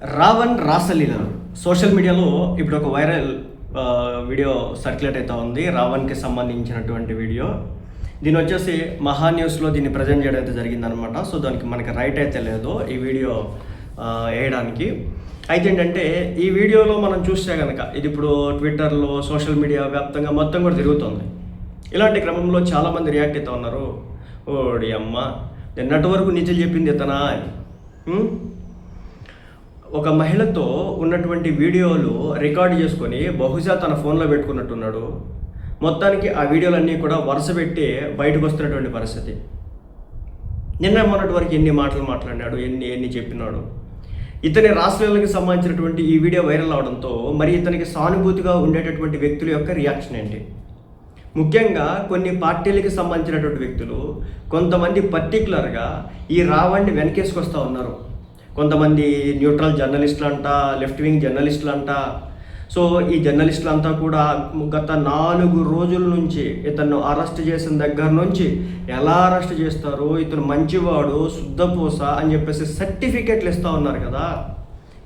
Raavan రాసలీలలు social మీడియాలో ఇప్పుడు ఒక వైరల్ వీడియో సర్క్యులేట్ అవుతా ఉంది. రావణ్కి సంబంధించినటువంటి వీడియో. దీని వచ్చేసి మహా న్యూస్లో దీన్ని ప్రజెంట్ చేయడం అయితే జరిగిందనమాట. సో దానికి మనకి రైట్ అయితే లేదు ఈ వీడియో వేయడానికి. అయితే ఏంటంటే ఈ వీడియోలో మనం చూస్తే కనుక ఇది ఇప్పుడు ట్విట్టర్లో సోషల్ మీడియా వ్యాప్తంగా మొత్తం కూడా తిరుగుతుంది. ఇలాంటి క్రమంలో చాలామంది రియాక్ట్ అవుతూ ఉన్నారు. ఓడి అమ్మ నిన్నటి వరకు నిజం చెప్పింది ఇతనా అని. ఒక మహిళతో ఉన్నటువంటి వీడియోలు రికార్డ్ చేసుకొని బహుశా తన ఫోన్లో పెట్టుకున్నట్టున్నాడు. మొత్తానికి ఆ వీడియోలన్నీ కూడా వరుస పెట్టి బయటకు వస్తున్నటువంటి పరిస్థితి. నిన్న మొన్నటి వరకు ఎన్ని మాటలు మాట్లాడినాడు, ఎన్ని చెప్పినాడు. ఇతని రాష్ట్రాలకు సంబంధించినటువంటి ఈ వీడియో వైరల్ అవడంతో మరి ఇతనికి సానుభూతిగా ఉండేటటువంటి వ్యక్తుల యొక్క రియాక్షన్ ఏంటి? ముఖ్యంగా కొన్ని పార్టీలకు సంబంధించినటువంటి వ్యక్తులు కొంతమంది పర్టికులర్గా ఈ రావణ్ణి వెనకేసుకొస్తూ ఉన్నారు. కొంతమంది న్యూట్రల్ జర్నలిస్టులు అంట, లెఫ్ట్ వింగ్ జర్నలిస్టులు అంట. సో ఈ జర్నలిస్టులు అంతా కూడా గత 4 రోజుల నుంచి ఇతను అరెస్ట్ చేసిన దగ్గర నుంచి ఎలా అరెస్ట్ చేస్తారు, ఇతను మంచివాడు శుద్ధపూస అని చెప్పేసి సర్టిఫికెట్లు ఇస్తూ ఉన్నారు కదా.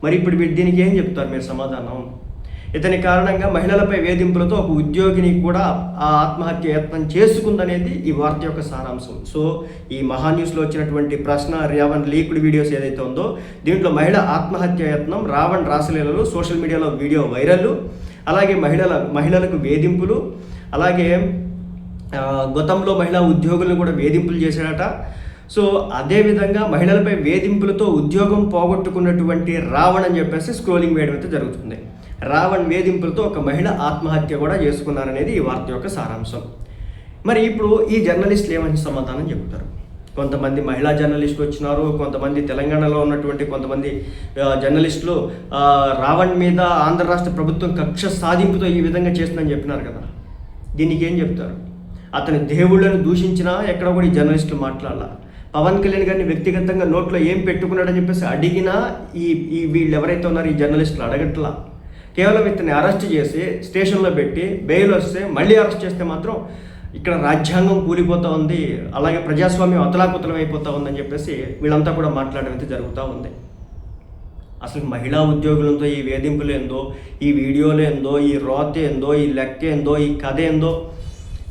మరి ఇప్పుడు దీనికి ఏం చెప్తారు మీరు సమాధానం? ఇతని కారణంగా మహిళలపై వేధింపులతో ఒక ఉద్యోగిని కూడా ఆ ఆత్మహత్య యత్నం చేసుకుందనేది ఈ వార్త యొక్క సారాంశం. సో ఈ మహా న్యూస్లో వచ్చినటువంటి ప్రశ్న రావణ్ లీక్డ్ వీడియోస్ ఏదైతే ఉందో దీంట్లో మహిళ ఆత్మహత్య యత్నం, రావణ్ రాసలీలలు, సోషల్ మీడియాలో వీడియో వైరల్, అలాగే మహిళలకు వేధింపులు, అలాగే గతంలో మహిళా ఉద్యోగులను కూడా వేధింపులు చేశాడట. సో అదేవిధంగా మహిళలపై వేధింపులతో ఉద్యోగం పోగొట్టుకున్నటువంటి రావణ్ అని చెప్పేసి స్క్రోలింగ్ వేయడం అయితే జరుగుతుంది. రావణ్ వేధింపులతో ఒక మహిళ ఆత్మహత్య కూడా చేసుకున్నారనేది ఈ వార్త యొక్క సారాంశం. మరి ఇప్పుడు ఈ జర్నలిస్టులు ఏమని సమాధానం చెబుతారు? కొంతమంది మహిళా జర్నలిస్టులు వచ్చినారు, కొంతమంది తెలంగాణలో ఉన్నటువంటి కొంతమంది జర్నలిస్టులు రావణ్ మీద ఆంధ్ర రాష్ట్ర ప్రభుత్వం కక్ష సాధింపుతో ఈ విధంగా చేస్తుందని చెప్పినారు కదా. దీనికి ఏం చెప్తారు? అతని దేవుళ్ళను దూషించినా ఎక్కడ కూడా ఈ జర్నలిస్టులు మాట్లాడాల. పవన్ కళ్యాణ్ గారిని వ్యక్తిగతంగా నోట్లో ఏం పెట్టుకున్నాడని చెప్పేసి అడిగినా ఈ వీళ్ళు ఎవరైతే ఉన్నారో ఈ జర్నలిస్టులు అడగట్లా. కేవలం ఇతన్ని అరెస్ట్ చేసి స్టేషన్లో పెట్టి బెయిల్ వస్తే మళ్ళీ అరెస్ట్ చేస్తే మాత్రం ఇక్కడ రాజ్యాంగం కూలిపోతూ ఉంది, అలాగే ప్రజాస్వామ్యం అతలాకుతలం అయిపోతూ ఉందని చెప్పేసి వీళ్ళంతా కూడా మాట్లాడడం అయితే జరుగుతూ ఉంది. అసలు మహిళా ఉద్యోగులతో ఈ వేధింపులు ఏందో, ఈ వీడియోలు ఏందో, ఈ రోత ఏందో, ఈ లెక్క ఏందో, ఈ కథ ఏందో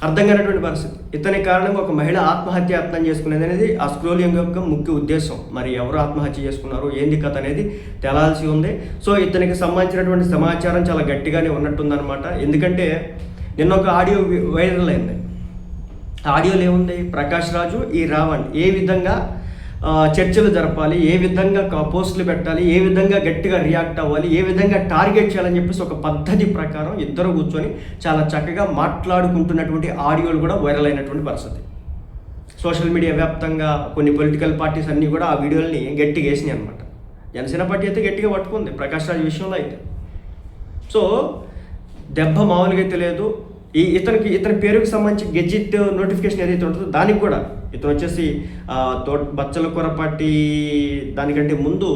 అర్థం కానటువంటి పరిస్థితి. ఇతని కారణంగా ఒక మహిళ ఆత్మహత్య యత్నం చేసుకునేది అనేది ఆ స్క్రోలింగ్ యొక్క ముఖ్య ఉద్దేశం. మరి ఎవరు ఆత్మహత్య చేసుకున్నారు, ఏంది కథ అనేది తేలాల్సి ఉంది. సో ఇతనికి సంబంధించినటువంటి సమాచారం చాలా గట్టిగానే ఉన్నట్టుందన్నమాట. ఎందుకంటే నిన్న ఒక ఆడియో వైరల్ అయింది. ఆడియోలో ఏముంది? ప్రకాష్ రాజు ఈ రావణ్ ఏ విధంగా చర్చలు జరపాలి, ఏ విధంగా పోస్టులు పెట్టాలి, ఏ విధంగా గట్టిగా రియాక్ట్ అవ్వాలి, ఏ విధంగా టార్గెట్ చేయాలని చెప్పేసి ఒక పద్ధతి ప్రకారం ఇద్దరు కూర్చొని చాలా చక్కగా మాట్లాడుకుంటున్నటువంటి ఆడియోలు కూడా వైరల్ అయినటువంటి పరిస్థితి. సోషల్ మీడియా వ్యాప్తంగా కొన్ని పొలిటికల్ పార్టీస్ అన్నీ కూడా ఆ వీడియోలని గట్టిగా వేసినాయి అనమాట. జనసేన పార్టీ అయితే గట్టిగా పట్టుకుంది ప్రకాష్ రాజు విషయంలో అయితే. సో దెబ్బ మామూలుగా అయితే లేదు. ఇతని పేరుకి సంబంధించి గెజిట్ నోటిఫికేషన్ ఏదైతే ఉంటుందో దానికి కూడా ఇతను వచ్చేసి బచ్చల కొరపాటి దానికంటే ముందు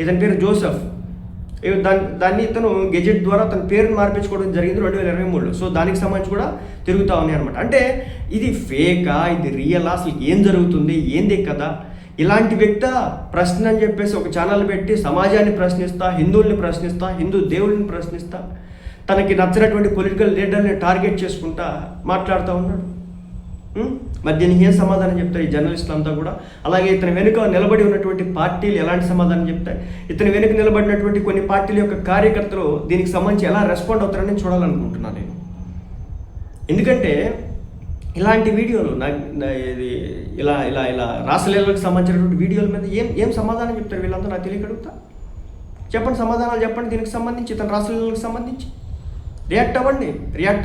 ఇతని పేరు జోసెఫ్. దాన్ని ఇతను గెజిట్ ద్వారా తన పేరుని మార్పించుకోవడం జరిగింది 2023లో. సో దానికి సంబంధించి కూడా తిరుగుతూ ఉన్నాయి అనమాట. అంటే ఇది ఫేకా, ఇది రియలా, అసలు ఏం జరుగుతుంది, ఏంది కదా? ఇలాంటి వ్యక్తి ప్రశ్న అని చెప్పేసి ఒక ఛానల్ పెట్టి సమాజాన్ని ప్రశ్నిస్తా, హిందువుల్ని ప్రశ్నిస్తా, హిందూ దేవుళ్ళని ప్రశ్నిస్తా, తనకి నచ్చినటువంటి పొలిటికల్ లీడర్ని టార్గెట్ చేసుకుంటా మాట్లాడుతూ ఉన్నాడు. మరి దీనికి ఏం సమాధానం చెప్తారు ఈ జర్నలిస్టులు అంతా కూడా? అలాగే ఇతని వెనుక నిలబడి ఉన్నటువంటి పార్టీలు ఎలాంటి సమాధానం చెప్తాయి? ఇతని వెనుక నిలబడినటువంటి కొన్ని పార్టీల యొక్క కార్యకర్తలు దీనికి సంబంధించి ఎలా రెస్పాండ్ అవుతారని చూడాలనుకుంటున్నాను నేను. ఎందుకంటే ఇలాంటి వీడియోలు ఇది ఇలా ఇలా ఇలా రాసలీలకు సంబంధించినటువంటి వీడియోల మీద ఏం సమాధానం చెప్తారు వీళ్ళంతా? నాకు తెలియకడుగుతా. చెప్పండి, సమాధానాలు చెప్పండి దీనికి సంబంధించి, ఇతని రాసలీలకు సంబంధించి. రియాక్ట్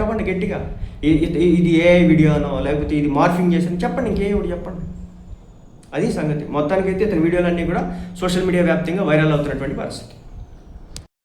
అవ్వండి గట్టిగా. ఇది ఏ వీడియోనో లేకపోతే ఇది మార్ఫింగ్ చేసాను చెప్పండి, ఇంకేమిటి చెప్పండి. అది సంగతి. మొత్తానికైతే ఇతని వీడియోలన్నీ కూడా సోషల్ మీడియా వ్యాప్తంగా వైరల్ అవుతున్నటువంటి పరిస్థితి.